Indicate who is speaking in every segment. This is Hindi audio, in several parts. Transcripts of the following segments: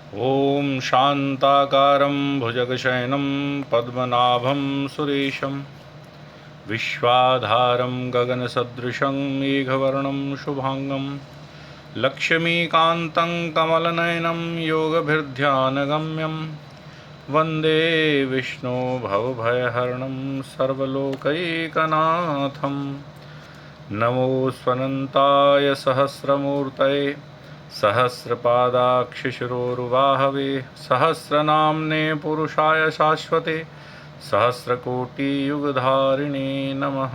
Speaker 1: ॐ शान्ताकारं भुजगशयनं पद्मनाभं सुरेशं विश्वाधारं गगनसदृशं मेघवर्णं शुभांगं लक्ष्मीकान्तं कमलनयनं योगभिर्ध्यानगम्यं वन्दे विष्णु भवभयहरणं सर्वलोकैकनाथं। नमो स्वनन्ताय सहस्रमूर्तये सहस्रपादाक्षिशिरोरुबाहवे सहस्रनाम्ने पुरुषाय शाश्वते सहस्रकोटियुगधारिणे नमः।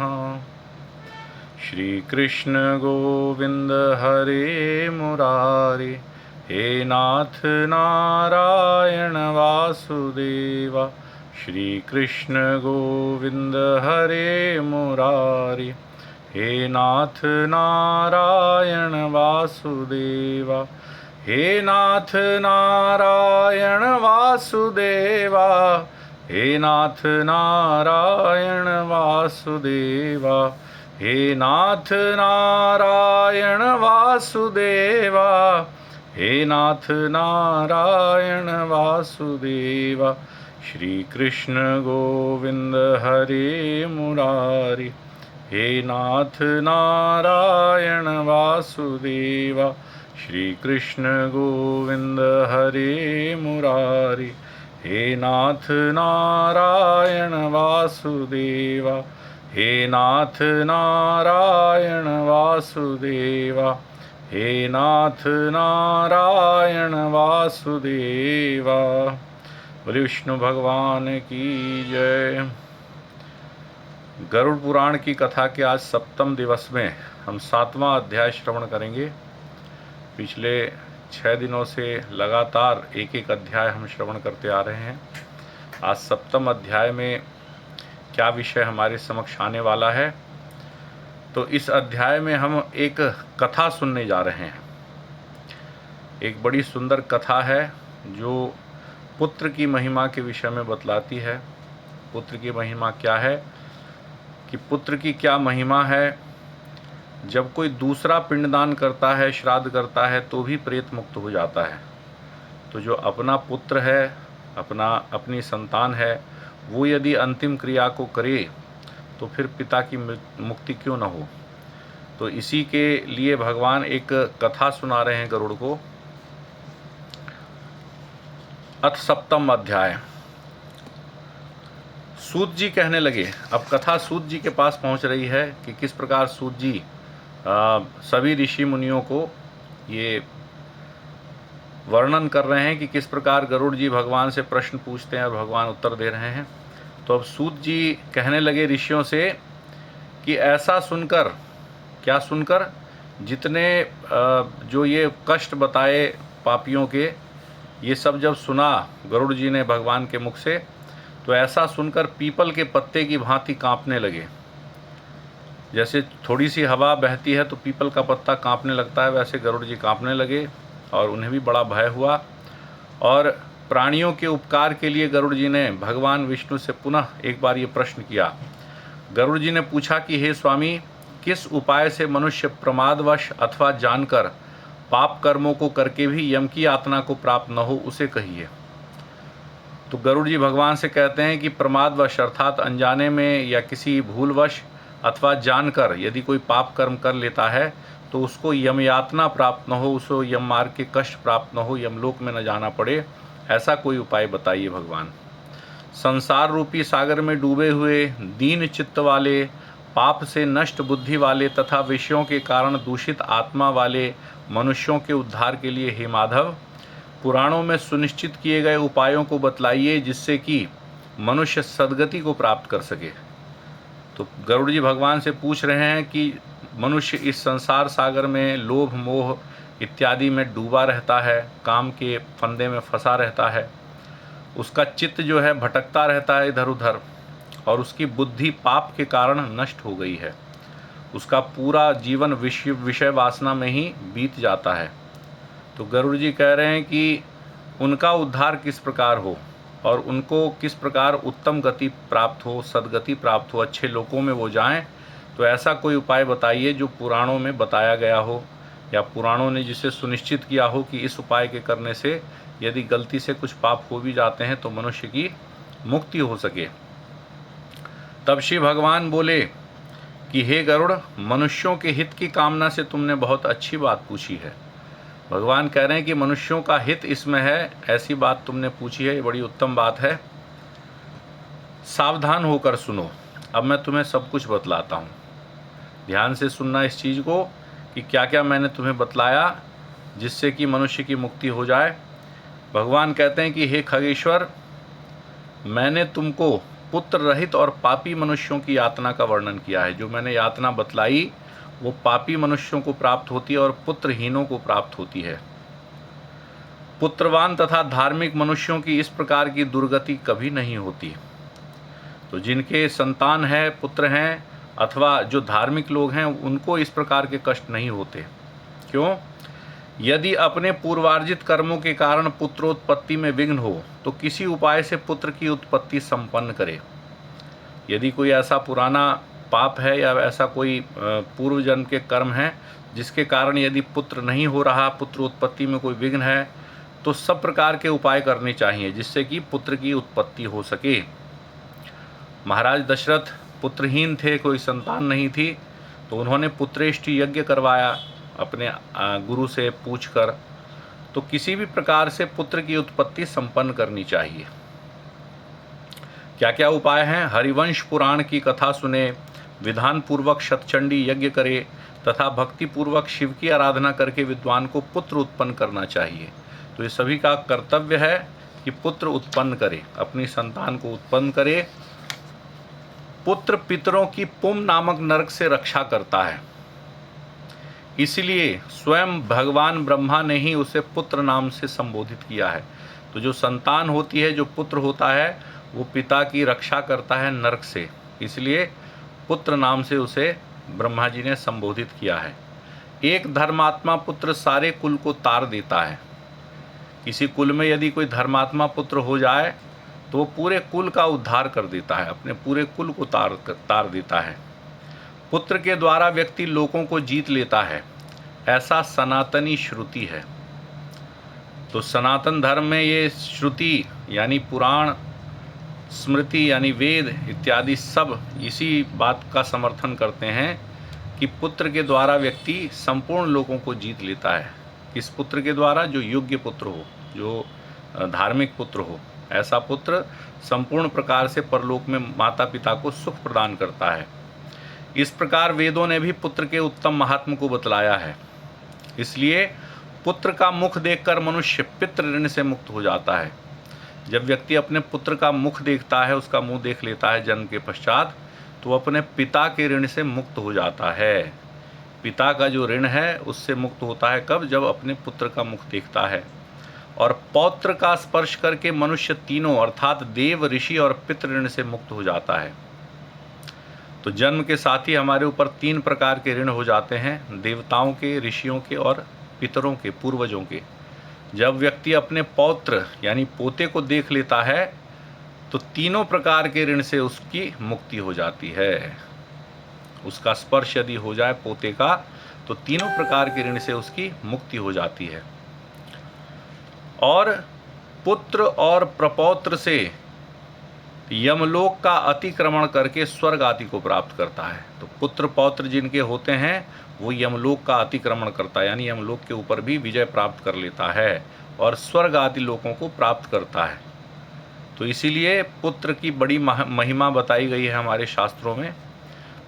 Speaker 1: श्रीकृष्ण गोविंद हरे मुरारे, हे नाथ नारायण वासुदेव। श्रीकृष्ण गोविंद हरे मुरारे, हे नाथ नारायण वासुदेवा। हे नाथ नारायण वासुदेवा, हे नाथ नारायण वासुदेवा। हे नाथ नारायण वासुदेवा, हे नाथ नारायण वासुदेवा। श्री कृष्ण गोविंद हरे मुरारी, हे नाथ नारायण वासुदेवा। श्री कृष्ण गोविंद हरे मुरारी, हे नाथ नारायण वासुदेवा। हे नाथ नारायण वासुदेवा, हे नाथ नारायण वासुदेवा। बोले विष्णु भगवान की जय। गरुड़ पुराण की कथा के आज सप्तम दिवस में हम 7वां अध्याय श्रवण करेंगे। पिछले 6 दिनों से लगातार एक एक अध्याय हम श्रवण करते आ रहे हैं। आज सप्तम अध्याय में क्या विषय हमारे समक्ष आने वाला है, तो इस अध्याय में हम एक कथा सुनने जा रहे हैं। एक बड़ी सुंदर कथा है जो पुत्र की महिमा के विषय में बतलाती है। पुत्र की महिमा क्या है, कि पुत्र की क्या महिमा है। जब कोई दूसरा पिंडदान करता है, श्राद्ध करता है, तो भी प्रेत मुक्त हो जाता है। तो जो अपना पुत्र है, अपनी संतान है, वो यदि अंतिम क्रिया को करे तो फिर पिता की मुक्ति क्यों न हो। तो इसी के लिए भगवान एक कथा सुना रहे हैं गरुड़ को। अथ सप्तम अध्याय। सूत जी कहने लगे, अब कथा सूत जी के पास पहुंच रही है कि किस प्रकार सूत जी सभी ऋषि मुनियों को ये वर्णन कर रहे हैं कि किस प्रकार गरुड़ जी भगवान से प्रश्न पूछते हैं और भगवान उत्तर दे रहे हैं। तो अब सूत जी कहने लगे ऋषियों से कि ऐसा सुनकर, क्या सुनकर, जितने जो ये कष्ट बताए पापियों के, ये सब जब सुना गरुड़ जी ने भगवान के मुख से, तो ऐसा सुनकर पीपल के पत्ते की भांति कांपने लगे। जैसे थोड़ी सी हवा बहती है तो पीपल का पत्ता कांपने लगता है, वैसे गरुड़ जी कांपने लगे और उन्हें भी बड़ा भय हुआ। और प्राणियों के उपकार के लिए गरुड़ जी ने भगवान विष्णु से पुनः एक बार ये प्रश्न किया। गरुड़ जी ने पूछा कि हे स्वामी, किस उपाय से मनुष्य प्रमादवश अथवा जानकर पाप कर्मों को करके भी यम की यातना को प्राप्त न हो, उसे कहिए। तो गरुड़ जी भगवान से कहते हैं कि प्रमादवश अर्थात अनजाने में या किसी भूलवश अथवा जानकर यदि कोई पाप कर्म कर लेता है तो उसको यम यातना प्राप्त न हो, उसको यम मार्ग के कष्ट प्राप्त न हो, यमलोक में न जाना पड़े, ऐसा कोई उपाय बताइए भगवान। संसार रूपी सागर में डूबे हुए दीन चित्त वाले, पाप से नष्ट बुद्धि वाले तथा विषयों के कारण दूषित आत्मा वाले मनुष्यों के उद्धार के लिए हे माधव, पुराणों में सुनिश्चित किए गए उपायों को बतलाइए जिससे कि मनुष्य सद्गति को प्राप्त कर सके। तो गरुड़ जी भगवान से पूछ रहे हैं कि मनुष्य इस संसार सागर में लोभ मोह इत्यादि में डूबा रहता है, काम के फंदे में फंसा रहता है, उसका चित्त जो है भटकता रहता है इधर उधर, और उसकी बुद्धि पाप के कारण नष्ट हो गई है। उसका पूरा जीवन विषय वासना में ही बीत जाता है। तो गरुड़ जी कह रहे हैं कि उनका उद्धार किस प्रकार हो और उनको किस प्रकार उत्तम गति प्राप्त हो, सद्गति प्राप्त हो, अच्छे लोकों में वो जाएं। तो ऐसा कोई उपाय बताइए जो पुराणों में बताया गया हो, या पुराणों ने जिसे सुनिश्चित किया हो कि इस उपाय के करने से यदि गलती से कुछ पाप हो भी जाते हैं तो मनुष्य की मुक्ति हो सके। तब श्री भगवान बोले कि हे गरुड़, मनुष्यों के हित की कामना से तुमने बहुत अच्छी बात पूछी है। भगवान कह रहे हैं कि मनुष्यों का हित इसमें है, ऐसी बात तुमने पूछी है, ये बड़ी उत्तम बात है। सावधान होकर सुनो, अब मैं तुम्हें सब कुछ बतलाता हूँ। ध्यान से सुनना इस चीज़ को कि क्या क्या मैंने तुम्हें बतलाया जिससे कि मनुष्य की मुक्ति हो जाए। भगवान कहते हैं कि हे खगेश्वर, मैंने तुमको पुत्र रहित और पापी मनुष्यों की यातना का वर्णन किया है। जो मैंने यातना बतलाई वो पापी मनुष्यों को प्राप्त होती है और पुत्रहीनों को प्राप्त होती है। पुत्रवान तथा धार्मिक मनुष्यों की इस प्रकार की दुर्गति कभी नहीं होती। तो जिनके संतान है, पुत्र हैं, अथवा जो धार्मिक लोग हैं, उनको इस प्रकार के कष्ट नहीं होते। क्यों? यदि अपने पूर्वार्जित कर्मों के कारण पुत्रोत्पत्ति में विघ्न हो तो किसी उपाय से पुत्र की उत्पत्ति संपन्न करे। यदि कोई ऐसा पुराना पाप है या ऐसा कोई पूर्व जन्म के कर्म हैं जिसके कारण यदि पुत्र नहीं हो रहा, पुत्र उत्पत्ति में कोई विघ्न है, तो सब प्रकार के उपाय करने चाहिए जिससे कि पुत्र की उत्पत्ति हो सके। महाराज दशरथ पुत्रहीन थे, कोई संतान नहीं थी, तो उन्होंने पुत्रेष्टि यज्ञ करवाया अपने गुरु से पूछकर। तो किसी भी प्रकार से पुत्र की उत्पत्ति संपन्न करनी चाहिए। क्या क्या उपाय हैं? हरिवंश पुराण की कथा सुने, विधान पूर्वक शतचंडी यज्ञ करे तथा भक्ति पूर्वक शिव की आराधना करके विद्वान को पुत्र उत्पन्न करना चाहिए। तो ये सभी का कर्तव्य है कि पुत्र उत्पन्न करे, अपनी संतान को उत्पन्न करे। पुत्र पितरों की पुम नामक नरक से रक्षा करता है, इसलिए स्वयं भगवान ब्रह्मा ने ही उसे पुत्र नाम से संबोधित किया है। तो जो संतान होती है, जो पुत्र होता है, वो पिता की रक्षा करता है नरक से, इसलिए पुत्र नाम से उसे ब्रह्मा जी ने संबोधित किया है। एक धर्मात्मा पुत्र सारे कुल को तार देता है। किसी कुल में यदि कोई धर्मात्मा पुत्र हो जाए तो वो पूरे कुल का उद्धार कर देता है, अपने पूरे कुल को तार देता है। पुत्र के द्वारा व्यक्ति लोगों को जीत लेता है, ऐसा सनातनी श्रुति है। तो सनातन धर्म में ये श्रुति यानी पुराण, स्मृति यानी वेद इत्यादि सब इसी बात का समर्थन करते हैं कि पुत्र के द्वारा व्यक्ति संपूर्ण लोगों को जीत लेता है। किस पुत्र के द्वारा? जो योग्य पुत्र हो, जो धार्मिक पुत्र हो। ऐसा पुत्र संपूर्ण प्रकार से परलोक में माता पिता को सुख प्रदान करता है। इस प्रकार वेदों ने भी पुत्र के उत्तम महात्म को बतलाया है। इसलिए पुत्र का मुख देखकर मनुष्य पितृ ऋण से मुक्त हो जाता है। जब व्यक्ति अपने पुत्र का मुख देखता है, उसका मुंह देख लेता है जन्म के पश्चात, तो अपने पिता के ऋण से मुक्त हो जाता है। पिता का जो ऋण है उससे मुक्त होता है कब? जब अपने पुत्र का मुख देखता है। और पौत्र का स्पर्श करके मनुष्य तीनों अर्थात देव, ऋषि और पितृ ऋण से मुक्त हो जाता है। तो जन्म के साथ ही हमारे ऊपर 3 प्रकार के ऋण हो जाते हैं, देवताओं के, ऋषियों के और पितरों के, पूर्वजों के। जब व्यक्ति अपने पौत्र यानी पोते को देख लेता है तो तीनों प्रकार के ऋण से उसकी मुक्ति हो जाती है। उसका स्पर्श यदि हो जाए पोते का तो तीनों प्रकार के ऋण से उसकी मुक्ति हो जाती है। और पुत्र और प्रपौत्र से यमलोक का अतिक्रमण करके स्वर्ग आदि को प्राप्त करता है। तो पुत्र पौत्र जिनके होते हैं वो यमलोक का अतिक्रमण करता है, यानी यमलोक के ऊपर भी विजय प्राप्त कर लेता है और स्वर्ग आदि लोकों को प्राप्त करता है। तो इसीलिए पुत्र की बड़ी महिमा बताई गई है हमारे शास्त्रों में।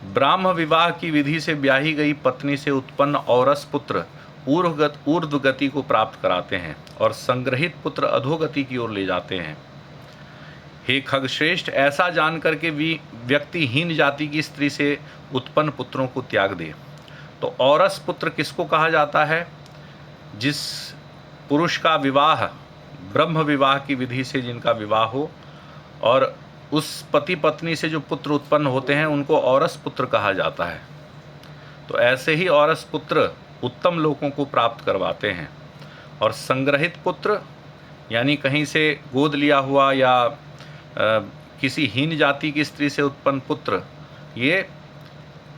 Speaker 1: ब्राह्म विवाह की विधि से ब्याही गई पत्नी से उत्पन्न औरस पुत्र ऊर्ध्व गति को प्राप्त कराते हैं और संग्रहित पुत्र अधोगति की ओर ले जाते हैं। हे खगश्रेष्ठ, ऐसा जानकर के व्यक्ति हीन जाति की स्त्री से उत्पन्न पुत्रों को त्याग दे। तो औरस पुत्र किसको कहा जाता है? जिस पुरुष का विवाह ब्रह्म विवाह की विधि से जिनका विवाह हो और उस पति पत्नी से जो पुत्र उत्पन्न होते हैं उनको औरस पुत्र कहा जाता है। तो ऐसे ही औरस पुत्र उत्तम लोगों को प्राप्त करवाते हैं। और संग्रहित पुत्र यानी कहीं से गोद लिया हुआ या किसी हीन जाति की स्त्री से उत्पन्न पुत्र ये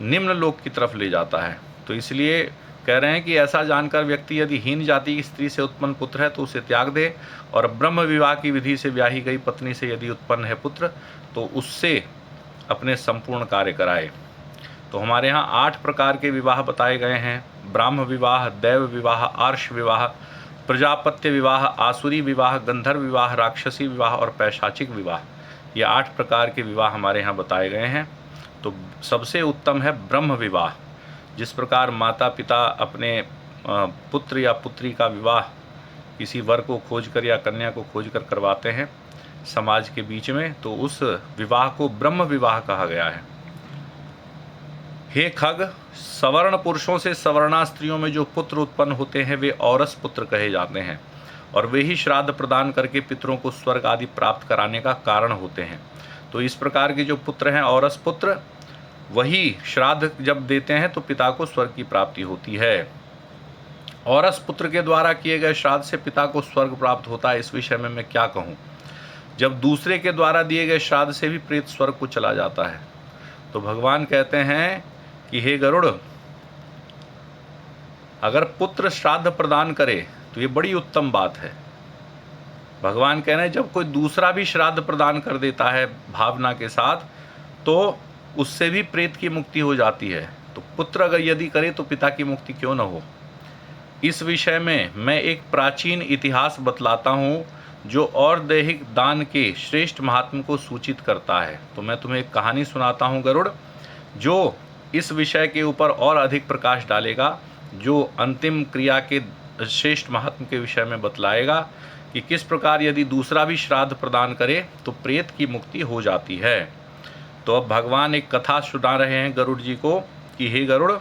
Speaker 1: निम्न लोक की तरफ ले जाता है। तो इसलिए कह रहे हैं कि ऐसा जानकर व्यक्ति यदि हीन जाति की स्त्री से उत्पन्न पुत्र है तो उसे त्याग दे, और ब्रह्म विवाह की विधि से ब्याही गई पत्नी से यदि उत्पन्न है पुत्र तो उससे अपने संपूर्ण कार्य कराए। तो हमारे यहाँ 8 प्रकार के विवाह बताए गए हैं: ब्राह्म विवाह, दैव विवाह, आर्ष विवाह, प्रजापत्य विवाह, आसुरी विवाह, गंधर्व विवाह, राक्षसी विवाह और पैशाचिक विवाह। ये 8 प्रकार के विवाह हमारे यहाँ बताए गए हैं। तो सबसे उत्तम है ब्रह्म विवाह। जिस प्रकार माता पिता अपने पुत्र या पुत्री का विवाह किसी वर को खोजकर या कन्या को खोजकर करवाते हैं समाज के बीच में, तो उस विवाह को ब्रह्म विवाह कहा गया है। हे खग, सवर्ण पुरुषों से सवर्णा स्त्रियों में जो पुत्र उत्पन्न होते हैं वे औरस पुत्र कहे जाते हैं, और वे ही श्राद्ध प्रदान करके पितरों को स्वर्ग आदि प्राप्त कराने का कारण होते हैं। तो इस प्रकार के जो पुत्र हैं औरस पुत्र, वही श्राद्ध जब देते हैं तो पिता को स्वर्ग की प्राप्ति होती है। औरस पुत्र के द्वारा किए गए श्राद्ध से पिता को स्वर्ग प्राप्त होता है, इस विषय में मैं क्या कहूँ। जब दूसरे के द्वारा दिए गए श्राद्ध से भी प्रेत स्वर्ग को चला जाता है। तो भगवान कहते हैं कि हे गरुड़, अगर पुत्र श्राद्ध प्रदान करे तो ये बड़ी उत्तम बात है। भगवान कह रहे हैं जब कोई दूसरा भी श्राद्ध प्रदान कर देता है भावना के साथ तो उससे भी प्रेत की मुक्ति हो जाती है। तो पुत्र अगर यदि करे तो पिता की मुक्ति क्यों न हो। इस विषय में मैं एक प्राचीन इतिहास बतलाता हूँ जो और दैहिक दान के श्रेष्ठ महात्म को सूचित करता है। तो मैं तुम्हें एक कहानी सुनाता हूँ गरुड़, जो इस विषय के ऊपर और अधिक प्रकाश डालेगा, जो अंतिम क्रिया के श्रेष्ठ महात्म के विषय में बतलाएगा कि किस प्रकार यदि दूसरा भी श्राद्ध प्रदान करे तो प्रेत की मुक्ति हो जाती है। तो अब भगवान एक कथा सुना रहे हैं गरुड़ जी को कि हे गरुड़,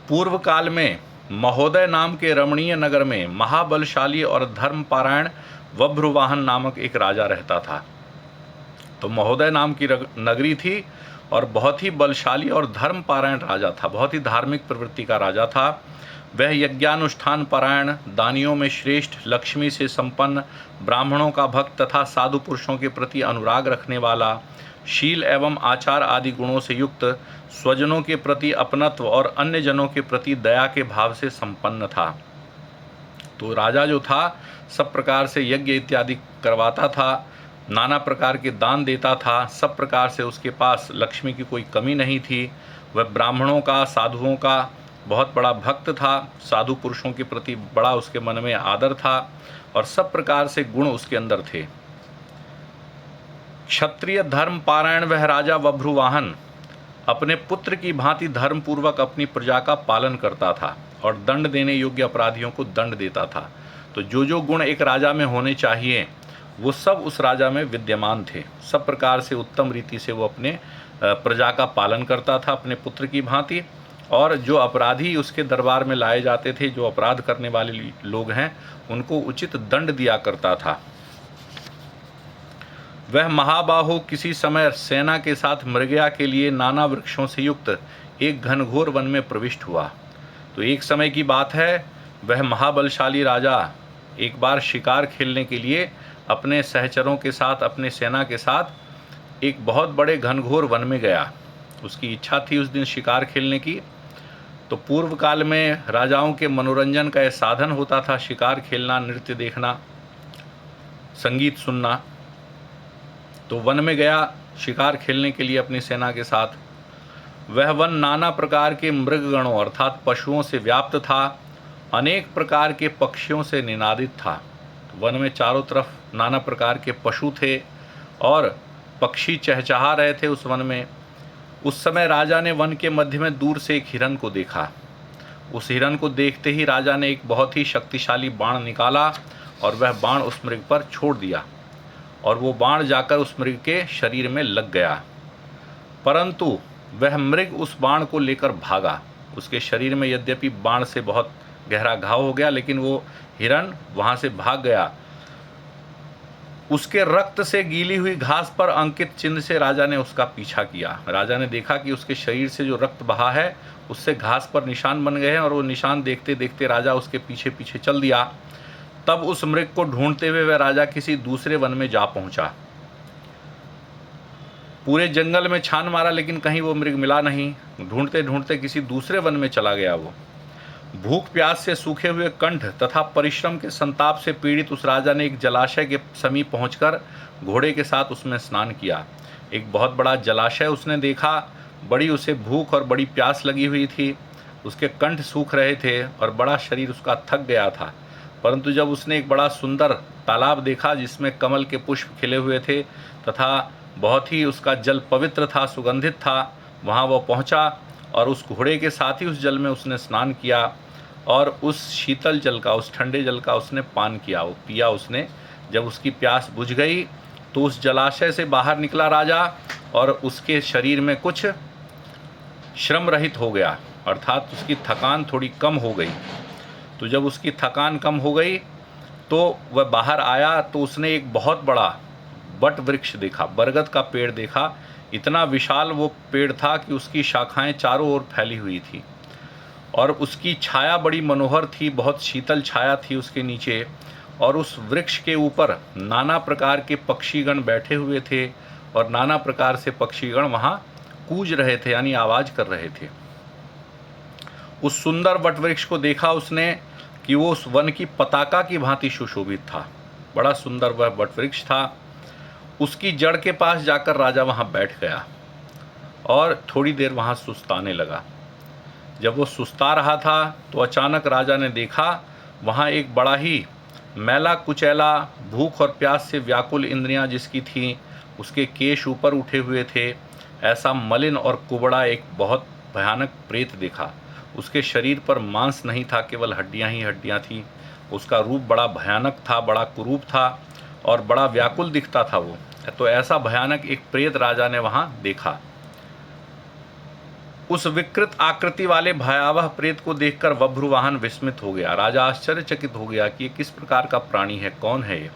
Speaker 1: पूर्व काल में महोदय नाम के रमणीय नगर में महाबलशाली और धर्मपारायण वभ्रुवाहन नामक एक राजा रहता था। तो महोदय नाम की नगरी थी और बहुत ही बलशाली और धर्मपारायण राजा था, बहुत ही धार्मिक प्रवृत्ति का राजा था। वह यज्ञानुष्ठान पारायण, दानियों में श्रेष्ठ, लक्ष्मी से संपन्न, ब्राह्मणों का भक्त तथा साधु पुरुषों के प्रति अनुराग रखने वाला, शील एवं आचार आदि गुणों से युक्त, स्वजनों के प्रति अपनत्व और अन्य जनों के प्रति दया के भाव से संपन्न था। तो राजा जो था सब प्रकार से यज्ञ इत्यादि करवाता था, नाना प्रकार के दान देता था, सब प्रकार से उसके पास लक्ष्मी की कोई कमी नहीं थी। वह ब्राह्मणों का, साधुओं का बहुत बड़ा भक्त था, साधु पुरुषों के प्रति बड़ा उसके मन में आदर था और सब प्रकार से गुण उसके अंदर थे। क्षत्रिय धर्म पारायण वह राजा वभ्रुवाहन अपने पुत्र की भांति धर्मपूर्वक अपनी प्रजा का पालन करता था और दंड देने योग्य अपराधियों को दंड देता था। तो जो जो गुण एक राजा में होने चाहिए वो सब उस राजा में विद्यमान थे। सब प्रकार से उत्तम रीति से वो अपने प्रजा का पालन करता था अपने पुत्र की भांति, और जो अपराधी उसके दरबार में लाए जाते थे, जो अपराध करने वाले लोग हैं, उनको उचित दंड दिया करता था। वह महाबाहु किसी समय सेना के साथ मृगया के लिए नाना वृक्षों से युक्त एक घनघोर वन में प्रविष्ट हुआ। तो एक समय की बात है, वह महाबलशाली राजा एक बार शिकार खेलने के लिए अपने सहचरों के साथ, अपने सेना के साथ एक बहुत बड़े घनघोर वन में गया। उसकी इच्छा थी उस दिन शिकार खेलने की। तो पूर्व काल में राजाओं के मनोरंजन का यह साधन होता था, शिकार खेलना, नृत्य देखना, संगीत सुनना। तो वन में गया शिकार खेलने के लिए अपनी सेना के साथ। वह वन नाना प्रकार के मृगगणों अर्थात पशुओं से व्याप्त था, अनेक प्रकार के पक्षियों से निनादित था। वन में चारों तरफ नाना प्रकार के पशु थे और पक्षी चहचहा रहे थे उस वन में। उस समय राजा ने वन के मध्य में दूर से एक हिरन को देखा। उस हिरन को देखते ही राजा ने एक बहुत ही शक्तिशाली बाण निकाला और वह बाण उस मृग पर छोड़ दिया और वो बाण जाकर उस मृग के शरीर में लग गया। परंतु वह मृग उस बाण को लेकर भागा। उसके शरीर में यद्यपि बाण से बहुत गहरा घाव हो गया, लेकिन वो हिरन वहाँ से भाग गया। उसके रक्त से गीली हुई घास पर अंकित चिन्ह से राजा ने उसका पीछा किया। राजा ने देखा कि उसके शरीर से जो रक्त बहा है उससे घास पर निशान बन गए हैं और वो निशान देखते देखते राजा उसके पीछे पीछे चल दिया। तब उस मृग को ढूंढते हुए वह राजा किसी दूसरे वन में जा पहुंचा। पूरे जंगल में छान मारा लेकिन कहीं वो मृग मिला नहीं। ढूंढते ढूंढते किसी दूसरे वन में चला गया वो। भूख प्यास से सूखे हुए कंठ तथा परिश्रम के संताप से पीड़ित उस राजा ने एक जलाशय के समीप पहुंचकर घोड़े के साथ उसमें स्नान किया। एक बहुत बड़ा जलाशय उसने देखा। बड़ी उसे भूख और बड़ी प्यास लगी हुई थी। उसके कंठ सूख रहे थे और बड़ा शरीर उसका थक गया था। परंतु जब उसने एक बड़ा सुंदर तालाब देखा जिसमें कमल के पुष्प खिले हुए थे तथा बहुत ही उसका जल पवित्र था, सुगंधित था, वहाँ वह पहुँचा और उस घोड़े के साथ ही उस जल में उसने स्नान किया और उस शीतल जल का, उस ठंडे जल का उसने पान किया, वो पिया उसने। जब उसकी प्यास बुझ गई तो उस जलाशय से बाहर निकला राजा और उसके शरीर में कुछ श्रम रहित हो गया, अर्थात उसकी थकान थोड़ी कम हो गई। तो जब उसकी थकान कम हो गई तो वह बाहर आया तो उसने एक बहुत बड़ा बट वृक्ष देखा, बरगद का पेड़ देखा। इतना विशाल वो पेड़ था कि उसकी शाखाएं चारों ओर फैली हुई थी और उसकी छाया बड़ी मनोहर थी, बहुत शीतल छाया थी उसके नीचे। और उस वृक्ष के ऊपर नाना प्रकार के पक्षीगण बैठे हुए थे और नाना प्रकार से पक्षीगण वहाँ कूज रहे थे, यानी आवाज़ कर रहे थे। उस सुंदर वटवृक्ष को देखा उसने कि वो उस वन की पताका की भांति सुशोभित था। बड़ा सुंदर वह वटवृक्ष था। उसकी जड़ के पास जाकर राजा वहाँ बैठ गया और थोड़ी देर वहाँ सुस्ताने लगा। जब वो सुस्ता रहा था तो अचानक राजा ने देखा वहाँ एक बड़ा ही मैला कुचैला, भूख और प्यास से व्याकुल इंद्रियां जिसकी थीं, उसके केश ऊपर उठे हुए थे, ऐसा मलिन और कुबड़ा एक बहुत भयानक प्रेत देखा। उसके शरीर पर मांस नहीं था, केवल हड्डियां ही हड्डियां थीं। उसका रूप बड़ा भयानक था, बड़ा कुरूप था और बड़ा व्याकुल दिखता था वो। तो ऐसा भयानक एक प्रेत राजा ने वहाँ देखा। उस विकृत आकृति वाले भयावह प्रेत को देखकर बभ्रुवाहन विस्मित हो गया। राजा आश्चर्यचकित हो गया कि ये किस प्रकार का प्राणी है, कौन है ये।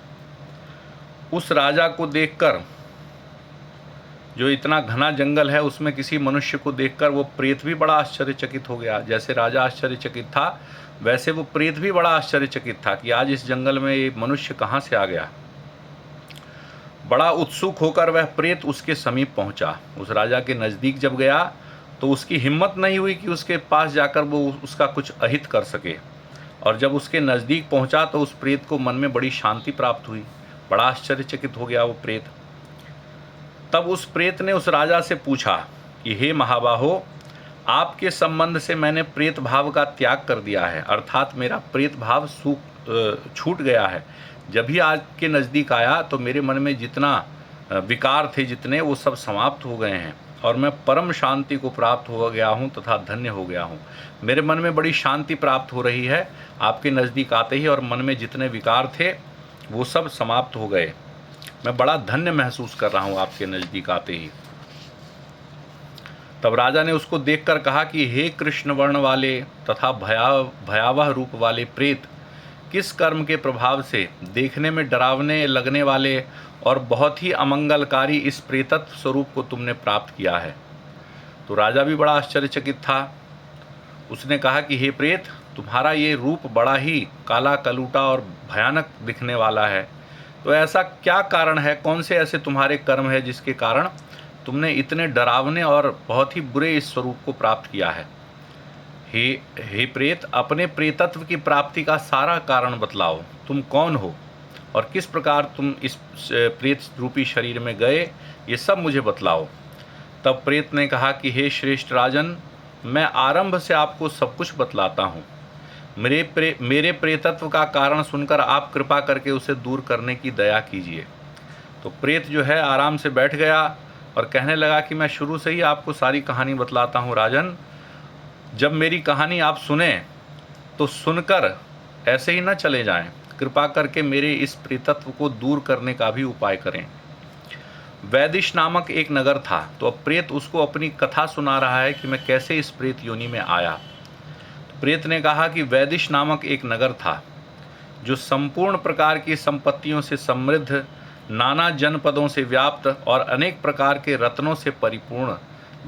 Speaker 1: उस राजा को देखकर, जो इतना घना जंगल है उसमें किसी मनुष्य को देखकर वो प्रेत भी बड़ा आश्चर्यचकित हो गया। जैसे राजा आश्चर्यचकित था वैसे वो प्रेत भी बड़ा आश्चर्यचकित था कि आज इस जंगल में ये मनुष्य कहाँ से आ गया। बड़ा उत्सुक होकर वह प्रेत उसके समीप पहुंचा। उस राजा के नज़दीक जब गया तो उसकी हिम्मत नहीं हुई कि उसके पास जाकर वो उसका कुछ अहित कर सके। और जब उसके नज़दीक पहुंचा तो उस प्रेत को मन में बड़ी शांति प्राप्त हुई। बड़ा आश्चर्यचकित हो गया वो प्रेत। तब उस प्रेत ने उस राजा से पूछा कि हे महाबाहो, आपके संबंध से मैंने प्रेत भाव का त्याग कर दिया है, अर्थात मेरा प्रेत भाव छूट गया है। जब भी आज के नज़दीक आया तो मेरे मन में जितना विकार थे जितने, वो सब समाप्त हो गए हैं और मैं परम शांति को प्राप्त हो गया हूँ तथा धन्य हो गया हूँ। मेरे मन में बड़ी शांति प्राप्त हो रही है आपके नज़दीक आते ही, और मन में जितने विकार थे वो सब समाप्त हो गए। मैं बड़ा धन्य महसूस कर रहा हूँ आपके नज़दीक आते ही। तब राजा ने उसको देखकर कहा कि हे कृष्ण वर्ण वाले तथा भयावह रूप वाले प्रेत, किस कर्म के प्रभाव से देखने में डरावने लगने वाले और बहुत ही अमंगलकारी इस प्रेतत्व स्वरूप को तुमने प्राप्त किया है। तो राजा भी बड़ा आश्चर्यचकित था। उसने कहा कि हे प्रेत, तुम्हारा ये रूप बड़ा ही काला कलूटा और भयानक दिखने वाला है। तो ऐसा क्या कारण है, कौन से ऐसे तुम्हारे कर्म है जिसके कारण तुमने इतने डरावने और बहुत ही बुरे इस स्वरूप को प्राप्त किया है। हे प्रेत, अपने प्रेतत्व की प्राप्ति का सारा कारण बतलाओ। तुम कौन हो और किस प्रकार तुम इस प्रेत रूपी शरीर में गए, ये सब मुझे बतलाओ। तब प्रेत ने कहा कि हे श्रेष्ठ राजन, मैं आरंभ से आपको सब कुछ बतलाता हूँ। मेरे प्रेतत्व का कारण सुनकर आप कृपा करके उसे दूर करने की दया कीजिए। तो प्रेत जो है आराम से बैठ गया और कहने लगा कि मैं शुरू से ही आपको सारी कहानी बतलाता हूँ राजन। जब मेरी कहानी आप सुने तो सुनकर ऐसे ही न चले जाएं, कृपा करके मेरे इस प्रेतत्व को दूर करने का भी उपाय करें। वैदिश नामक एक नगर था, तो अब प्रेत उसको अपनी कथा सुना रहा है कि मैं कैसे इस प्रेत योनि में आया। तो प्रेत ने कहा कि वैदिश नामक एक नगर था जो संपूर्ण प्रकार की संपत्तियों से समृद्ध, नाना जनपदों से व्याप्त और अनेक प्रकार के रत्नों से परिपूर्ण,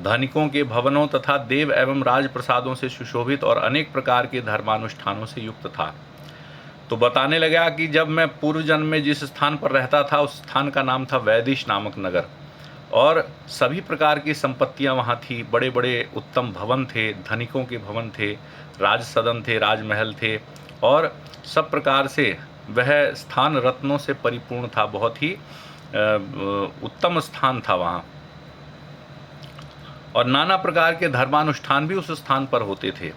Speaker 1: धनिकों के भवनों तथा देव एवं राजप्रसादों से सुशोभित और अनेक प्रकार के धर्मानुष्ठानों से युक्त था। तो बताने लगा कि जब मैं पूर्व जन्म में जिस स्थान पर रहता था उस स्थान का नाम था वैदिश नामक नगर, और सभी प्रकार की संपत्तियां वहाँ थी, बड़े बड़े उत्तम भवन थे, धनिकों के भवन थे, राज सदन थे, राजमहल थे, और सब प्रकार से वह स्थान रत्नों से परिपूर्ण था। बहुत ही उत्तम स्थान था वहाँ, और नाना प्रकार के धर्मानुष्ठान भी उस स्थान पर होते थे।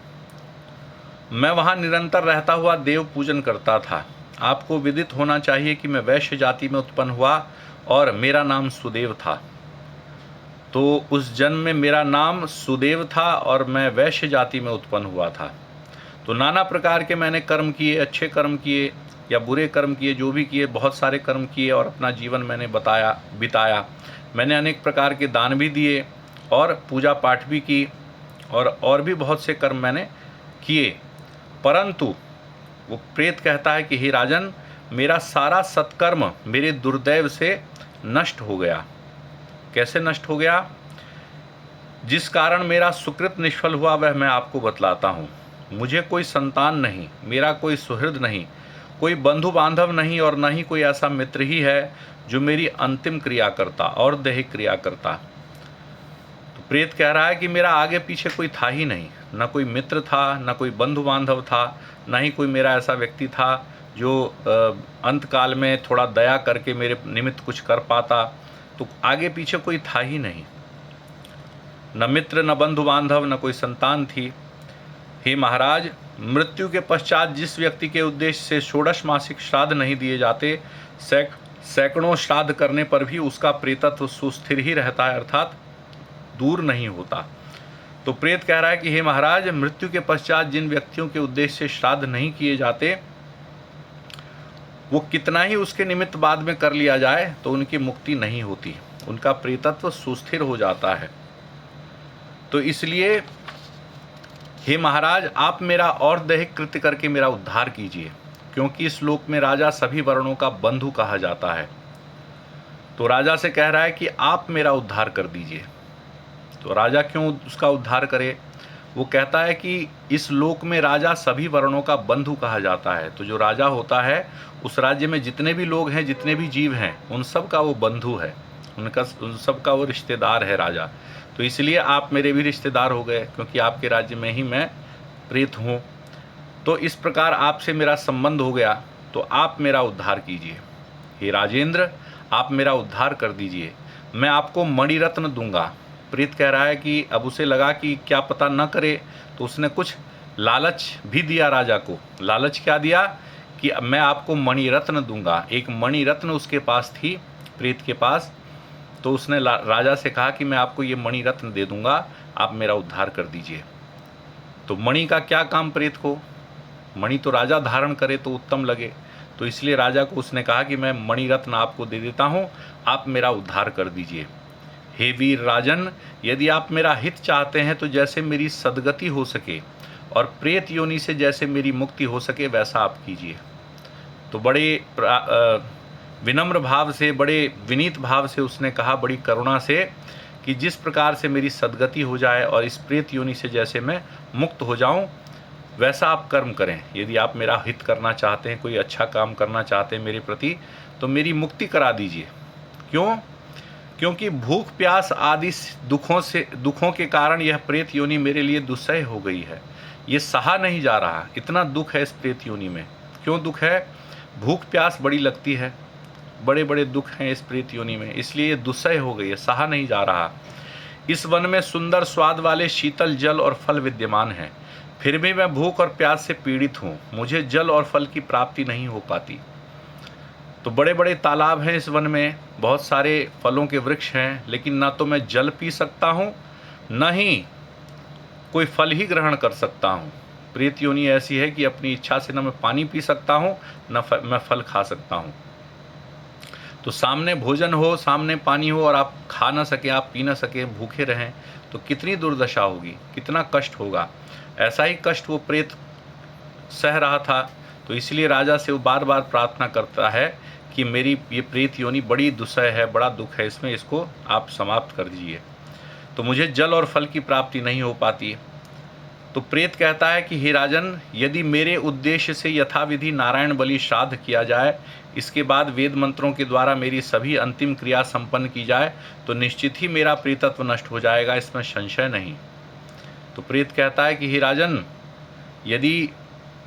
Speaker 1: मैं वहाँ निरंतर रहता हुआ देव पूजन करता था। आपको विदित होना चाहिए कि मैं वैश्य जाति में उत्पन्न हुआ और मेरा नाम सुदेव था। तो उस जन्म में मेरा नाम सुदेव था और मैं वैश्य जाति में उत्पन्न हुआ था। तो नाना प्रकार के मैंने कर्म किए, अच्छे कर्म किए या बुरे कर्म किए, जो भी किए, बहुत सारे कर्म किए, और अपना जीवन मैंने बिताया। मैंने अनेक प्रकार के दान भी दिए और पूजा पाठ भी की, और भी बहुत से कर्म मैंने किए। परंतु वो प्रेत कहता है कि हे राजन, मेरा सारा सत्कर्म मेरे दुर्दैव से नष्ट हो गया। कैसे नष्ट हो गया? जिस कारण मेरा सुकृत निष्फल हुआ वह मैं आपको बतलाता हूँ। मुझे कोई संतान नहीं, मेरा कोई सुहृद नहीं, कोई बंधु बांधव नहीं, और न ही कोई ऐसा मित्र ही है जो मेरी अंतिम क्रिया करता और दैहिक क्रिया करता। तो प्रेत कह रहा है कि मेरा आगे पीछे कोई था ही नहीं, न कोई मित्र था, न कोई बंधु बांधव था, न ही कोई मेरा ऐसा व्यक्ति था जो अंत काल में थोड़ा दया करके मेरे निमित्त कुछ कर पाता। तो आगे पीछे कोई था ही नहीं, न मित्र, न बंधु बांधव, न कोई संतान थी। हे महाराज, मृत्यु के पश्चात जिस व्यक्ति के उद्देश्य से षोडश मासिक श्राद्ध नहीं दिए जाते, सैकड़ों श्राद्ध करने पर भी उसका प्रेतत्व सुस्थिर ही रहता है, अर्थात दूर नहीं होता। तो प्रेत कह रहा है कि हे महाराज, मृत्यु के पश्चात जिन व्यक्तियों के उद्देश्य से श्राद्ध नहीं किए जाते, वो कितना ही उसके निमित्त बाद में कर लिया जाए तो उनकी मुक्ति नहीं होती, उनका प्रेतत्व सुस्थिर हो जाता है। तो इसलिए हे महाराज, आप मेरा और दैहिक कृत्य करके मेरा उद्धार कीजिए, क्योंकि इस लोक में राजा सभी वर्णों का बंधु कहा जाता है। तो राजा से कह रहा है कि आप मेरा उद्धार कर दीजिए। तो राजा क्यों उसका उद्धार करे? वो कहता है कि इस लोक में राजा सभी वर्णों का बंधु कहा जाता है। तो जो राजा होता है, उस राज्य में जितने भी लोग हैं, जितने भी जीव हैं, उन सब का वो बंधु है, उन सब का वो रिश्तेदार है राजा। तो इसलिए आप मेरे भी रिश्तेदार हो गए, क्योंकि आपके राज्य में ही मैं प्रेत हूँ। तो इस प्रकार आपसे मेरा संबंध हो गया, तो आप मेरा उद्धार कीजिए। हे राजेंद्र, आप मेरा उद्धार कर दीजिए, मैं आपको मणिरत्न दूंगा। प्रेत कह रहा है कि अब उसे लगा कि क्या पता न करे, तो उसने कुछ लालच भी दिया राजा को। लालच क्या दिया? कि मैं आपको मणिरत्न दूंगा। एक मणिरत्न उसके पास थी, प्रेत के पास। तो उसने राजा से कहा कि मैं आपको ये मणिरत्न दे दूंगा, आप मेरा उद्धार कर दीजिए। तो मणि का क्या काम प्रेत को? मणि तो राजा धारण करे तो उत्तम लगे। तो इसलिए राजा को उसने कहा कि मैं मणिरत्न आपको दे देता हूँ, आप मेरा उद्धार कर दीजिए। हे वीर राजन, यदि आप मेरा हित चाहते हैं तो जैसे मेरी सद्गति हो सके और प्रेत योनि से जैसे मेरी मुक्ति हो सके, वैसा आप कीजिए। तो बड़े विनम्र भाव से, बड़े विनीत भाव से उसने कहा, बड़ी करुणा से, कि जिस प्रकार से मेरी सद्गति हो जाए और इस प्रेत योनि से जैसे मैं मुक्त हो जाऊं, वैसा आप कर्म करें। यदि आप मेरा हित करना चाहते हैं, कोई अच्छा काम करना चाहते हैं मेरे प्रति, तो मेरी मुक्ति करा दीजिए। क्यों? क्योंकि भूख प्यास आदि दुखों के कारण यह प्रेत योनि मेरे लिए दुस्सह हो गई है। ये सहा नहीं जा रहा, इतना दुख है इस प्रेत योनि में। क्यों दुख है? भूख प्यास बड़ी लगती है, बड़े बड़े दुख हैं इस प्रेत योनि में, इसलिए ये दुस्सह हो गई है, सहा नहीं जा रहा। इस वन में सुंदर स्वाद वाले शीतल जल और फल विद्यमान हैं, फिर भी मैं भूख और प्यास से पीड़ित हूँ। मुझे जल और फल की प्राप्ति नहीं हो पाती। तो बड़े बड़े तालाब हैं इस वन में, बहुत सारे फलों के वृक्ष हैं, लेकिन ना तो मैं जल पी सकता हूँ, न ही कोई फल ही ग्रहण कर सकता हूँ। प्रेत योनि ऐसी है कि अपनी इच्छा से न मैं पानी पी सकता हूँ, न मैं फल खा सकता हूँ। तो सामने भोजन हो, सामने पानी हो, और आप खा ना सकें, आप पी ना सकें, भूखे रहें, तो कितनी दुर्दशा होगी, कितना कष्ट होगा। ऐसा ही कष्ट वो प्रेत सह रहा था। तो इसलिए राजा से वो बार बार प्रार्थना करता है कि मेरी ये प्रेत योनि बड़ी दुस्सह है, बड़ा दुख है इसमें, इसको आप समाप्त कर दीजिए। तो मुझे जल और फल की प्राप्ति नहीं हो पाती। तो प्रेत कहता है कि हे राजन, यदि मेरे उद्देश्य से यथाविधि नारायण बलि श्राद्ध किया जाए, इसके बाद वेद मंत्रों के द्वारा मेरी सभी अंतिम क्रिया संपन्न की जाए तो निश्चित ही मेरा प्रेतत्व नष्ट हो जाएगा, इसमें संशय नहीं। तो प्रेत कहता है कि हे राजन, यदि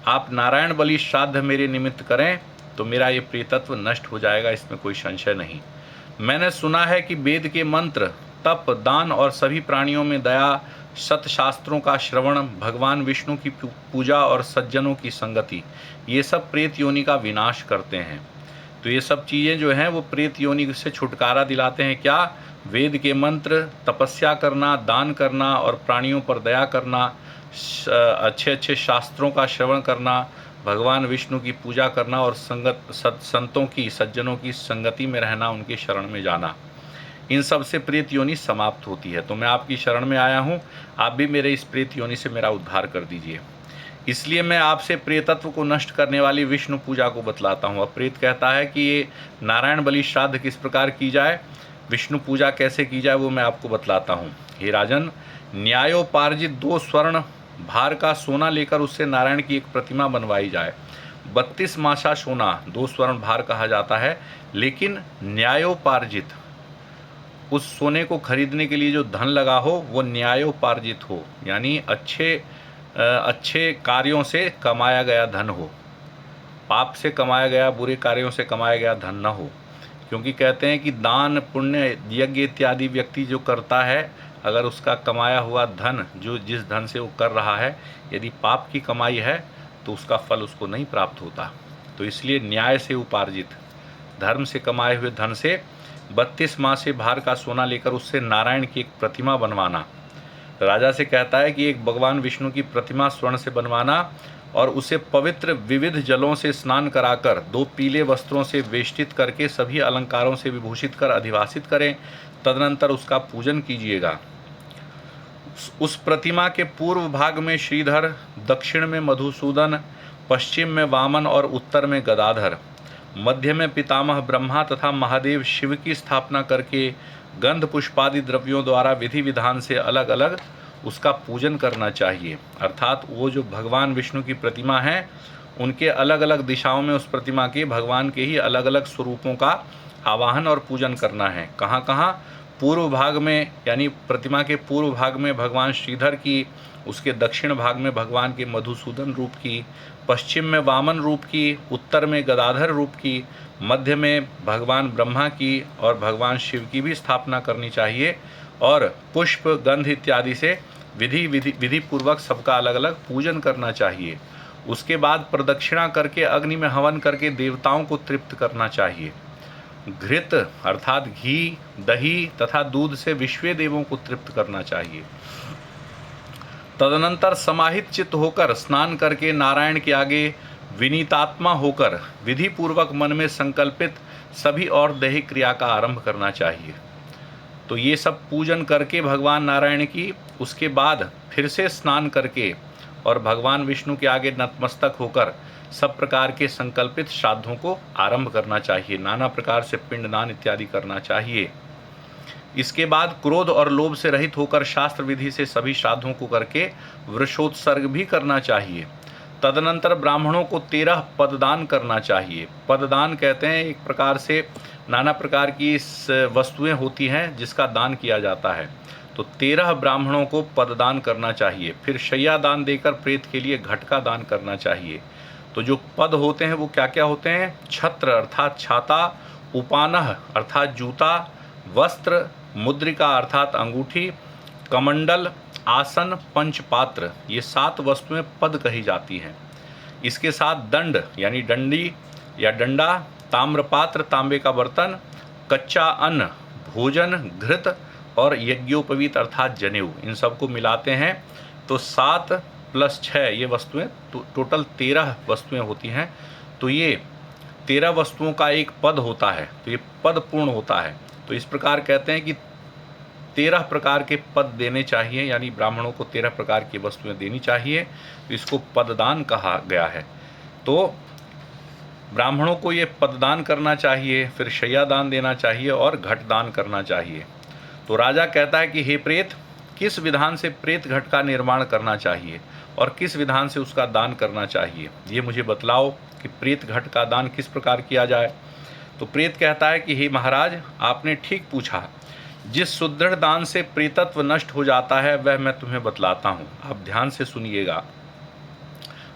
Speaker 1: आप नारायण बलि श्राद्ध मेरे निमित्त करें तो मेरा ये प्रेतत्व नष्ट हो जाएगा, इसमें कोई संशय नहीं। मैंने सुना है कि वेद के मंत्र, तप, दान और सभी प्राणियों में दया, सतशास्त्रों का श्रवण, भगवान विष्णु की पूजा और सज्जनों की संगति, ये सब प्रेत योनि का विनाश करते हैं। तो ये सब चीज़ें जो हैं वो प्रेत योनि से छुटकारा दिलाते हैं। क्या? वेद के मंत्र, तपस्या करना, दान करना और प्राणियों पर दया करना, अच्छे अच्छे शास्त्रों का श्रवण करना, भगवान विष्णु की पूजा करना और संतों की, सज्जनों की संगति में रहना, उनके शरण में जाना, इन सब से प्रेत योनि समाप्त होती है। तो मैं आपकी शरण में आया हूँ, आप भी मेरे इस प्रेत योनि से मेरा उद्धार कर दीजिए। इसलिए मैं आपसे प्रेतत्व को नष्ट करने वाली विष्णु पूजा को बतलाता हूँ। अब प्रेत कहता है कि ये नारायण बलि श्राद्ध किस प्रकार की जाए, विष्णु पूजा कैसे की जाए, वो मैं आपको बतलाता हूँ। हे राजन, न्यायोपार्जित 2 स्वर्ण भार का सोना लेकर उससे नारायण की एक प्रतिमा बनवाई जाए। 32 मासा सोना 2 स्वर्ण भार कहा जाता है, लेकिन न्यायोपार्जित, उस सोने को खरीदने के लिए जो धन लगा हो वो न्यायोपार्जित हो, यानी अच्छे कार्यों से कमाया गया धन हो, पाप से कमाया गया, बुरे कार्यों से कमाया गया धन न हो। क्योंकि कहते हैं कि दान, पुण्य, यज्ञ इत्यादि व्यक्ति जो करता है, अगर उसका कमाया हुआ धन, जो जिस धन से वो कर रहा है, यदि पाप की कमाई है तो उसका फल उसको नहीं प्राप्त होता। तो इसलिए न्याय से उपार्जित, धर्म से कमाए हुए धन से 32 माह से भार का सोना लेकर उससे नारायण की एक प्रतिमा बनवाना। राजा से कहता है कि एक भगवान विष्णु की प्रतिमा स्वर्ण से बनवाना और उसे पवित्र विविध जलों से स्नान कराकर 2 पीले वस्त्रों से वेष्टित करके सभी अलंकारों से विभूषित कर अधिवासित करें। तदनंतर उसका पूजन कीजिएगा। उस प्रतिमा के पूर्व भाग में श्रीधर, दक्षिण में मधुसूदन, पश्चिम में वामन और उत्तर में गदाधर, मध्य में पितामह ब्रह्मा तथा महादेव शिव की स्थापना करके गंध पुष्पादि द्रव्यों द्वारा विधि विधान से अलग अलग उसका पूजन करना चाहिए। अर्थात वो जो भगवान विष्णु की प्रतिमा है, उनके अलग अलग दिशाओं में उस प्रतिमा के, भगवान के ही अलग अलग स्वरूपों का आवाहन और पूजन करना है। कहाँ कहाँ? पूर्व भाग में, यानी प्रतिमा के पूर्व भाग में भगवान श्रीधर की, उसके दक्षिण भाग में भगवान के मधुसूदन रूप की, पश्चिम में वामन रूप की, उत्तर में गदाधर रूप की, मध्य में भगवान ब्रह्मा की और भगवान शिव की भी स्थापना करनी चाहिए। और पुष्प, गंध इत्यादि से विधि पूर्वक सबका अलग अलग पूजन करना चाहिए। उसके बाद प्रदक्षिणा करके अग्नि में हवन करके देवताओं को तृप्त करना चाहिए। घृत अर्थात घी, दही तथा दूध से विश्व देवों को तृप्त करना चाहिए। तदनंतर समाहित चित्त होकर स्नान करके नारायण के आगे विनीतात्मा होकर विधि पूर्वक मन में संकल्पित सभी और दैहिक क्रिया का आरंभ करना चाहिए। तो ये सब पूजन करके भगवान नारायण की, उसके बाद फिर से स्नान करके और भगवान विष्णु के आगे नतमस्तक होकर सब प्रकार के संकल्पित श्राद्धों को आरंभ करना चाहिए। नाना प्रकार से पिंडदान इत्यादि करना चाहिए। इसके बाद क्रोध और लोभ से रहित होकर शास्त्र विधि से सभी श्राद्धों को करके वृषोत्सर्ग भी करना चाहिए। तदनंतर ब्राह्मणों को 13 पददान करना चाहिए। पददान कहते हैं एक प्रकार से नाना प्रकार की वस्तुएं होती हैं जिसका दान किया जाता है। तो 13 ब्राह्मणों को पददान करना चाहिए। फिर शैया दान देकर प्रेत के लिए घट का दान करना चाहिए। तो जो पद होते हैं वो क्या क्या होते हैं? छत्र अर्थात छाता, उपानह अर्थात जूता, वस्त्र, मुद्रिका अर्थात अंगूठी, कमंडल, आसन, पंचपात्र, ये 7 वस्तुएं पद कही जाती हैं। इसके साथ दंड यानी डंडी या डंडा, ताम्रपात्र तांबे का बर्तन, कच्चा अन्न, भोजन, घृत और यज्ञोपवीत अर्थात जनेऊ, इन सबको मिलाते हैं तो 7 + 6 ये वस्तुएं टोटल 13 वस्तुएं होती हैं। तो ये 13 वस्तुओं का एक पद होता है, तो ये पद पूर्ण होता है। तो इस प्रकार कहते हैं कि 13 प्रकार के पद देने चाहिए, यानी ब्राह्मणों को 13 प्रकार की वस्तुएं देनी चाहिए। तो इसको पददान कहा गया है। तो ब्राह्मणों को ये पददान करना चाहिए, फिर शैया दान देना चाहिए और घट दान करना चाहिए। तो राजा कहता है कि हे प्रेत, किस विधान से प्रेत घट का निर्माण करना चाहिए और किस विधान से उसका दान करना चाहिए, ये मुझे बतलाओ। कि प्रेत घट का दान किस प्रकार किया जाए। तो प्रेत कहता है कि हे महाराज, आपने ठीक पूछा, जिस सुदृढ़ दान से प्रेतत्व नष्ट हो जाता है वह मैं तुम्हें बतलाता हूँ, आप ध्यान से सुनिएगा।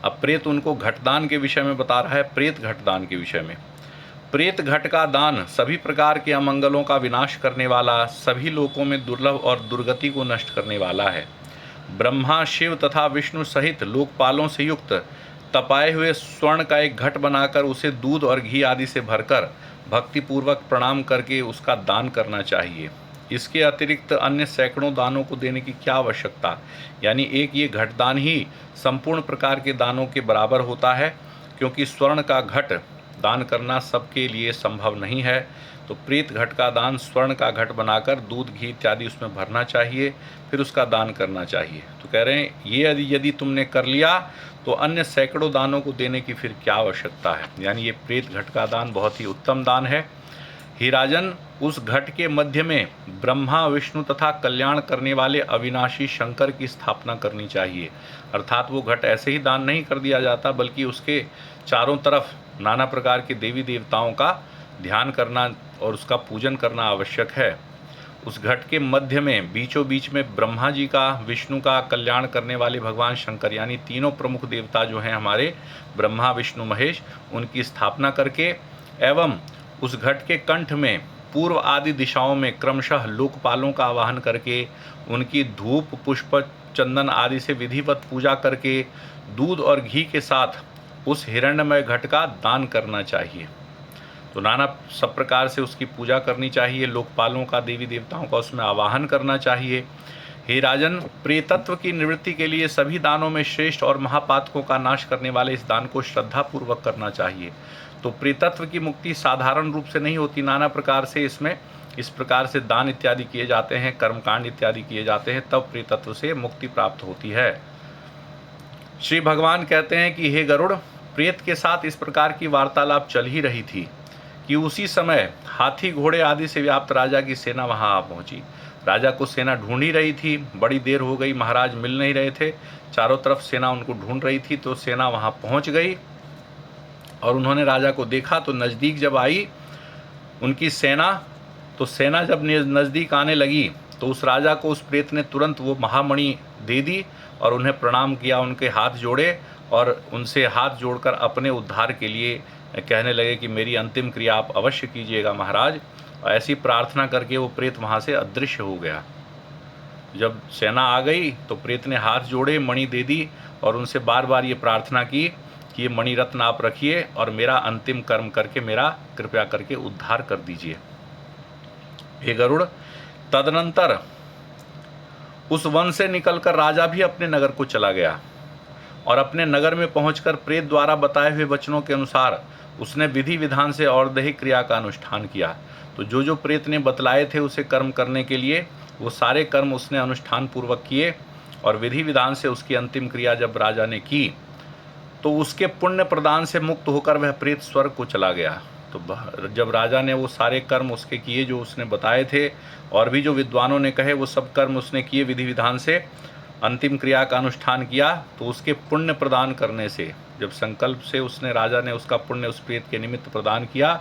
Speaker 1: अब प्रेत उनको घटदान के विषय में बता रहा है, प्रेत घटदान के विषय में। प्रेत घट का दान सभी प्रकार के अमंगलों का विनाश करने वाला, सभी लोकों में दुर्लभ और दुर्गति को नष्ट करने वाला है। ब्रह्मा, शिव तथा विष्णु सहित लोकपालों से युक्त तपाए हुए स्वर्ण का एक घट बनाकर उसे दूध और घी आदि से भरकर भक्तिपूर्वक प्रणाम करके उसका दान करना चाहिए। इसके अतिरिक्त अन्य सैकड़ों दानों को देने की क्या आवश्यकता, यानी एक ये घटदान ही संपूर्ण प्रकार के दानों के बराबर होता है, क्योंकि स्वर्ण का घट दान करना सबके लिए संभव नहीं है। तो प्रेत घट का दान स्वर्ण का घट बनाकर दूध घी इत्यादि उसमें भरना चाहिए, फिर उसका दान करना चाहिए। तो कह रहे हैं ये यदि तुमने कर लिया तो अन्य सैकड़ों दानों को देने की फिर क्या आवश्यकता है, यानी ये प्रेत घट का दान बहुत ही उत्तम दान है। हे राजन, उस घट के मध्य में ब्रह्मा, विष्णु तथा कल्याण करने वाले अविनाशी शंकर की स्थापना करनी चाहिए। अर्थात वो घट ऐसे ही दान नहीं कर दिया जाता, बल्कि उसके चारों तरफ नाना प्रकार के देवी देवताओं का ध्यान करना और उसका पूजन करना आवश्यक है। उस घट के मध्य में बीचों बीच में ब्रह्मा जी का, विष्णु का, कल्याण करने वाले भगवान शंकर, यानी तीनों प्रमुख देवता जो हैं हमारे ब्रह्मा, विष्णु, महेश, उनकी स्थापना करके एवं उस घट के कंठ में पूर्व आदि दिशाओं में क्रमशः लोकपालों का आवाहन करके उनकी धूप, पुष्प, चंदन आदि से विधिवत पूजा करके दूध और घी के साथ उस हिरण्यमय घट का दान करना चाहिए। तो नाना सब प्रकार से उसकी पूजा करनी चाहिए, लोकपालों का, देवी देवताओं का उसमें आवाहन करना चाहिए। हे राजन, प्रेतत्व की निवृत्ति के लिए सभी दानों में श्रेष्ठ और महापातकों का नाश करने वाले इस दान को श्रद्धापूर्वक करना चाहिए। तो प्रेतत्व की मुक्ति साधारण रूप से नहीं होती, नाना प्रकार से इसमें इस प्रकार से दान इत्यादि किए जाते हैं, कर्मकांड इत्यादि किए जाते हैं, तब प्रेतत्व से मुक्ति प्राप्त होती है। श्री भगवान कहते हैं कि हे गरुड़, प्रेत के साथ इस प्रकार की वार्तालाप चल ही रही थी कि उसी समय हाथी, घोड़े आदि से व्याप्त राजा की सेना वहां आ पहुंची। राजा को सेना ढूंढ ही रही थी, बड़ी देर हो गई, महाराज मिल नहीं रहे थे, चारों तरफ सेना उनको ढूंढ रही थी। तो सेना वहां पहुंच गई और उन्होंने राजा को देखा। तो नज़दीक जब आई उनकी सेना, तो सेना जब नज़दीक आने लगी तो उस राजा को उस प्रेत ने तुरंत वो महामणि दे दी और उन्हें प्रणाम किया, उनके हाथ जोड़े और उनसे हाथ जोड़कर अपने उद्धार के लिए कहने लगे कि मेरी अंतिम क्रिया आप अवश्य कीजिएगा महाराज। और ऐसी प्रार्थना करके वो प्रेत वहाँ से अदृश्य हो गया। जब सेना आ गई तो प्रेत ने हाथ जोड़े, मणि दे दी और उनसे बार बार ये प्रार्थना की कि ये मणि रत्न आप रखिए और मेरा अंतिम कर्म करके मेरा कृपया करके उद्धार कर दीजिए। हे गरुड़, तदनंतर उस वन से निकलकर राजा भी अपने नगर को चला गया और अपने नगर में पहुंचकर प्रेत द्वारा बताए हुए वचनों के अनुसार उसने विधि विधान से और दैहिक क्रिया का अनुष्ठान किया। तो जो जो प्रेत ने बतलाए थे उसे कर्म करने के लिए, वो सारे कर्म उसने अनुष्ठान पूर्वक किए और विधि विधान से उसकी अंतिम क्रिया जब राजा ने की तो उसके पुण्य प्रदान से मुक्त होकर वह प्रेत स्वर्ग को चला गया। तो जब राजा ने वो सारे कर्म उसके किए जो उसने बताए थे और भी जो विद्वानों ने कहे वो सब कर्म उसने किए विधि विधान से, अंतिम क्रिया का अनुष्ठान किया, तो उसके पुण्य प्रदान करने से, जब संकल्प से उसने, राजा ने उसका पुण्य उस प्रेत के निमित्त प्रदान किया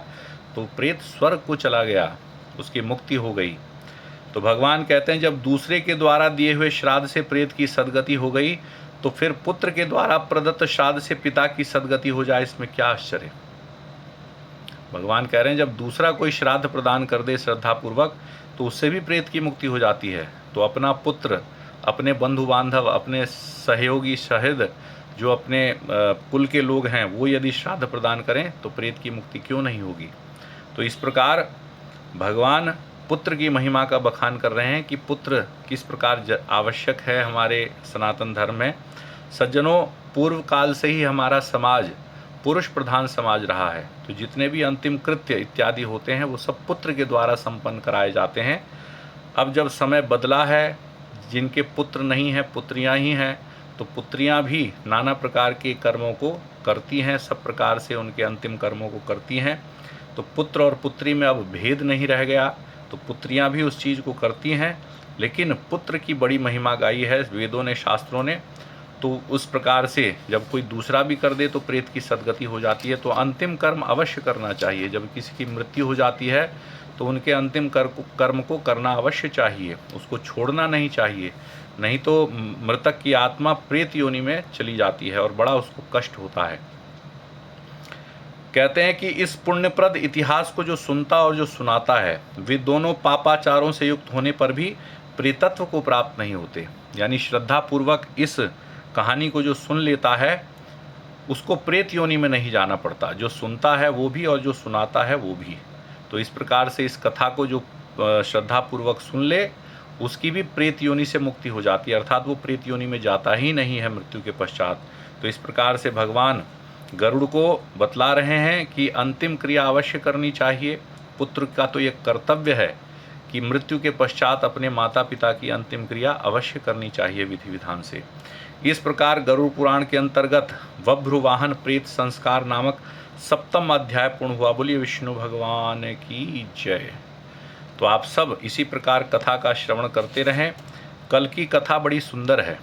Speaker 1: तो प्रेत स्वर्ग को चला गया, उसकी मुक्ति हो गई। तो भगवान कहते हैं जब दूसरे के द्वारा दिए हुए श्राद्ध से प्रेत की सदगति हो गई तो फिर पुत्र के द्वारा प्रदत्त श्राद्ध से पिता की सदगति हो जाए, इसमें क्या आश्चर्य। भगवान कह रहे हैं जब दूसरा कोई श्राद्ध प्रदान कर दे श्रद्धापूर्वक तो उससे भी प्रेत की मुक्ति हो जाती है। तो अपना पुत्र, अपने बंधु बांधव, अपने सहयोगी सहृद जो अपने कुल के लोग हैं वो यदि श्राद्ध प्रदान करें तो प्रेत की मुक्ति क्यों नहीं होगी। तो इस प्रकार भगवान पुत्र की महिमा का बखान कर रहे हैं कि पुत्र किस प्रकार आवश्यक है हमारे सनातन धर्म में। सज्जनों, पूर्व काल से ही हमारा समाज पुरुष प्रधान समाज रहा है, तो जितने भी अंतिम कृत्य इत्यादि होते हैं वो सब पुत्र के द्वारा संपन्न कराए जाते हैं। अब जब समय बदला है, जिनके पुत्र नहीं हैं पुत्रियां ही हैं, तो पुत्रियां भी नाना प्रकार के कर्मों को करती हैं, सब प्रकार से उनके अंतिम कर्मों को करती हैं। तो पुत्र और पुत्री में अब भेद नहीं रह गया, तो पुत्रियां भी उस चीज़ को करती हैं। लेकिन पुत्र की बड़ी महिमा गाई है वेदों ने, शास्त्रों ने। तो उस प्रकार से जब कोई दूसरा भी कर दे तो प्रेत की सद्गति हो जाती है। तो अंतिम कर्म अवश्य करना चाहिए। जब किसी की मृत्यु हो जाती है तो उनके अंतिम कर्म को करना अवश्य चाहिए, उसको छोड़ना नहीं चाहिए, नहीं तो मृतक की आत्मा प्रेत योनि में चली जाती है और बड़ा उसको कष्ट होता है। कहते हैं कि इस पुण्यप्रद इतिहास को जो सुनता और जो सुनाता है वे दोनों पापाचारों से युक्त होने पर भी प्रेतत्व को प्राप्त नहीं होते। यानी श्रद्धापूर्वक इस कहानी को जो सुन लेता है उसको प्रेत योनि में नहीं जाना पड़ता, जो सुनता है वो भी और जो सुनाता है वो भी। तो इस प्रकार से इस कथा को जो श्रद्धापूर्वक सुन ले उसकी भी प्रेत योनि से मुक्ति हो जाती है, अर्थात वो प्रेत योनि में जाता ही नहीं है मृत्यु के पश्चात। तो इस प्रकार से भगवान गरुड़ को बतला रहे हैं कि अंतिम क्रिया अवश्य करनी चाहिए। पुत्र का तो ये कर्तव्य है कि मृत्यु के पश्चात अपने माता पिता की अंतिम क्रिया अवश्य करनी चाहिए विधि विधान से। इस प्रकार गरुड़ पुराण के अंतर्गत वभ्रुवाहन प्रेत संस्कार नामक 7वां अध्याय पूर्ण हुआ। बोलिए विष्णु भगवान की जय। तो आप सब इसी प्रकार कथा का श्रवण करते रहें। कल की कथा बड़ी सुंदर है।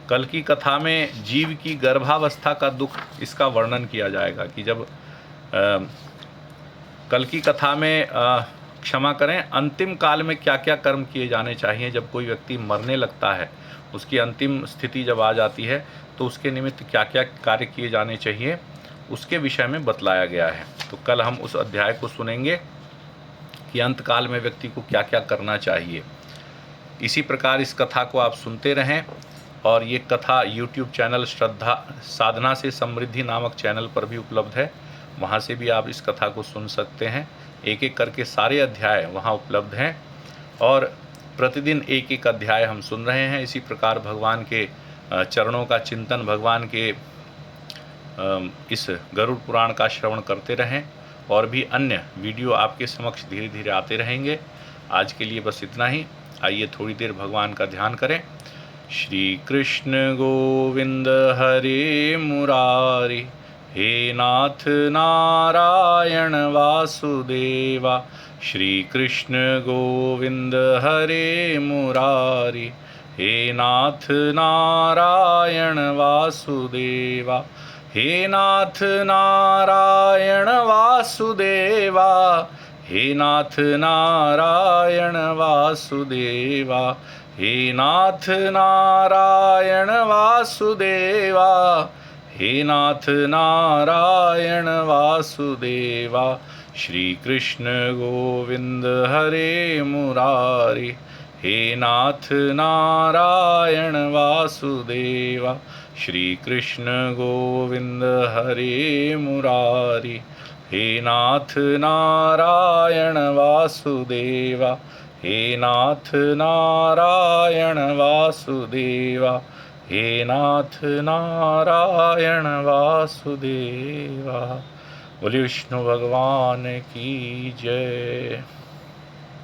Speaker 1: कल की कथा में जीव की गर्भावस्था का दुख इसका वर्णन किया जाएगा कि जब कल की कथा में क्षमा करें, अंतिम काल में क्या क्या कर्म किए जाने चाहिए। जब कोई व्यक्ति मरने लगता है, उसकी अंतिम स्थिति जब आ जाती है तो उसके निमित्त क्या क्या कार्य किए जाने चाहिए उसके विषय में बतलाया गया है। तो कल हम उस अध्याय को सुनेंगे कि अंत काल में व्यक्ति को क्या क्या करना चाहिए। इसी प्रकार इस कथा को आप सुनते रहें। और ये कथा YouTube चैनल श्रद्धा साधना से समृद्धि नामक चैनल पर भी उपलब्ध है, वहाँ से भी आप इस कथा को सुन सकते हैं। एक एक करके सारे अध्याय वहाँ उपलब्ध हैं और प्रतिदिन एक एक अध्याय हम सुन रहे हैं। इसी प्रकार भगवान के चरणों का चिंतन, भगवान के इस गरुड़ पुराण का श्रवण करते रहें और भी अन्य वीडियो आपके समक्ष धीरे धीरे आते रहेंगे। आज के लिए बस इतना ही। आइए थोड़ी देर भगवान का ध्यान करें। श्री कृष्ण गोविंद हरे मुरारी, हे नाथ नारायण वासुदेवा। श्री कृष्ण गोविंद हरे मुरारी, हे नाथ नारायण वासुदेवा। हे नाथ नारायण वासुदेवा, हे नाथ नारायण वासुदेवा, हे नाथ नारायण वासुदेवा, हे नाथ नारायण वासुदेवा। श्री कृष्ण गोविंद हरे मुरारी, हे नाथ नारायण वासुदेवा। श्री कृष्ण गोविंद हरे मुरारी, हे नाथ नारायण वासुदेवा, हे नाथ नारायण वासुदेवा, हे नाथ नारायण वासुदेवा। बोलिए विष्णु भगवान की जय।